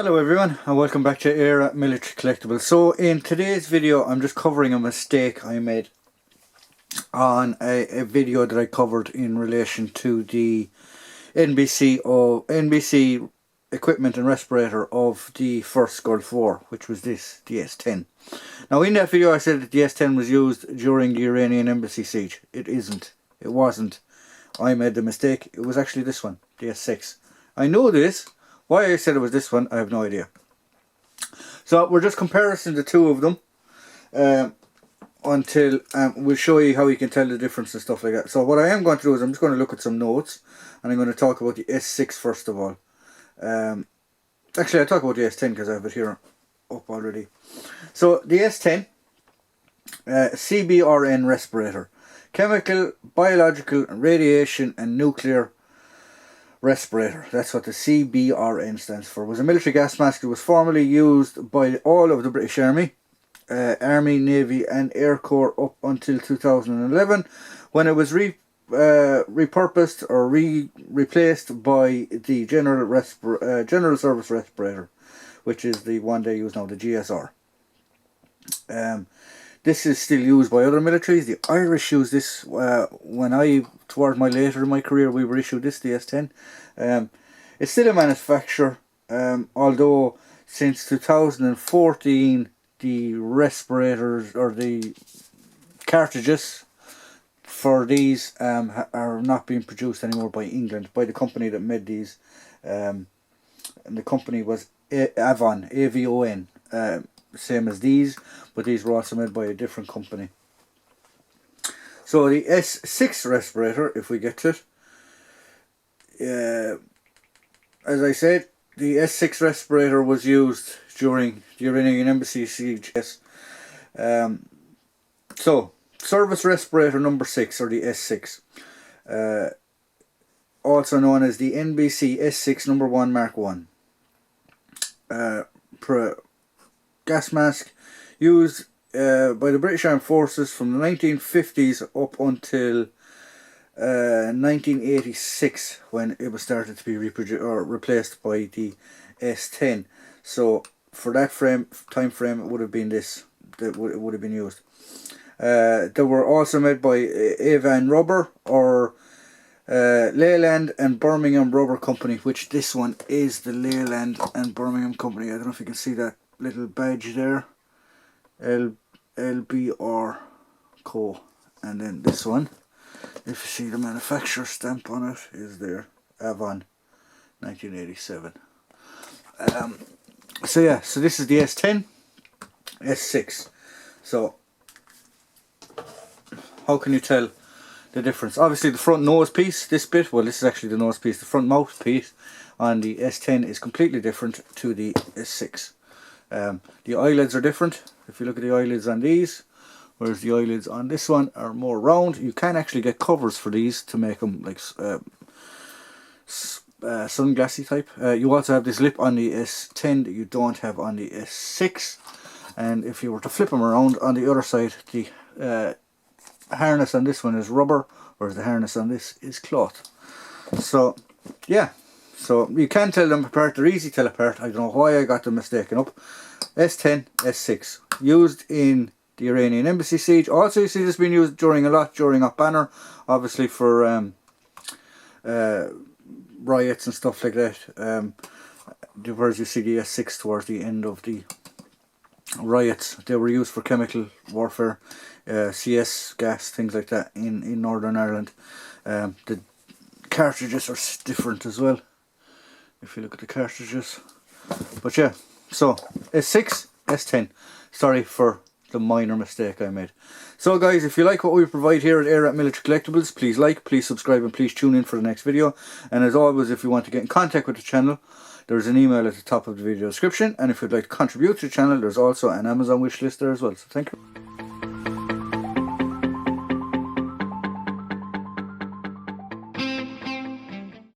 Hello everyone and welcome back to Era Military Collectibles. So in today's video I'm just covering a mistake I made on a video that I covered in relation to the NBC equipment and respirator of the first Gulf War, which was this, the S10. Now in that video I said that the S10 was used during the Iranian Embassy Siege. It isn't. It wasn't. I made the mistake. It was actually this one, the S6. I know this. Why I said it was this one, I have no idea. So we're just comparing the two of them until we'll show you how you can tell the difference and stuff like that. So what I am going to do is I'm just going to look at some notes and I'm going to talk about the S6 first of all. Actually I'll talk about the S10 because I have it here up already. So the S10 CBRN respirator. Chemical, biological, radiation and nuclear respirator. That's what the CBRN stands for. It was a military gas mask that was formerly used by all of the British Army, Navy and Air Corps up until 2011, when it was repurposed or replaced by the General Service Respirator, which is the one they use now, the GSR. This is still used by other militaries. The Irish use this. Towards my later in my career, we were issued this, the S10. It's still a manufacturer, although since 2014, the respirators or the cartridges for these are not being produced anymore by England, by the company that made these. And the company was Avon, A-V-O-N. Same as these, but these were also made by a different company. So the S6 respirator, if we get to it, as I said, the S6 respirator was used during the Iranian Embassy Siege. So service respirator number 6, or the S6, also known as the NBC S6 number 1 Mark 1. Gas mask used by the British Armed Forces from the 1950s up until 1986, when it was started to be replaced by the S10. So for that time frame, it would have been this that would have been used. They were also made by Avon Rubber or Leyland and Birmingham Rubber Company, which this one is the Leyland and Birmingham Company. I don't know if you can see that little badge there, LBR Co. And then this one, if you see the manufacturer stamp on it, is there, Avon 1987. So yeah, so this is the S10, S6. So how can you tell the difference? Obviously the front nose piece, this bit, well this is actually the nose piece, the front mouth piece on the S10 is completely different to the S6. The eyelids are different. If you look at the eyelids on these, whereas the eyelids on this one are more round. You can actually get covers for these to make them like sunglassy type. You also have this lip on the S10 that you don't have on the S6. And if you were to flip them around on the other side, the harness on this one is rubber, whereas the harness on this is cloth. So yeah. So you can tell them apart, they're easy to tell apart. I don't know why I got them mistaken up. S10, S6, used in the Iranian Embassy Siege. Also you see this being used during Op Banner, obviously for riots and stuff like that. Whereas you see the S6 towards the end of the riots, they were used for chemical warfare, CS gas, things like that in Northern Ireland. The cartridges are different as well, if you look at the cartridges. But yeah, so S6, S10. Sorry for the minor mistake I made. So guys, if you like what we provide here at Era Military Collectibles, please like, please subscribe and please tune in for the next video. And as always, if you want to get in contact with the channel, there's an email at the top of the video description. And if you'd like to contribute to the channel, there's also an Amazon wish list there as well. So thank you.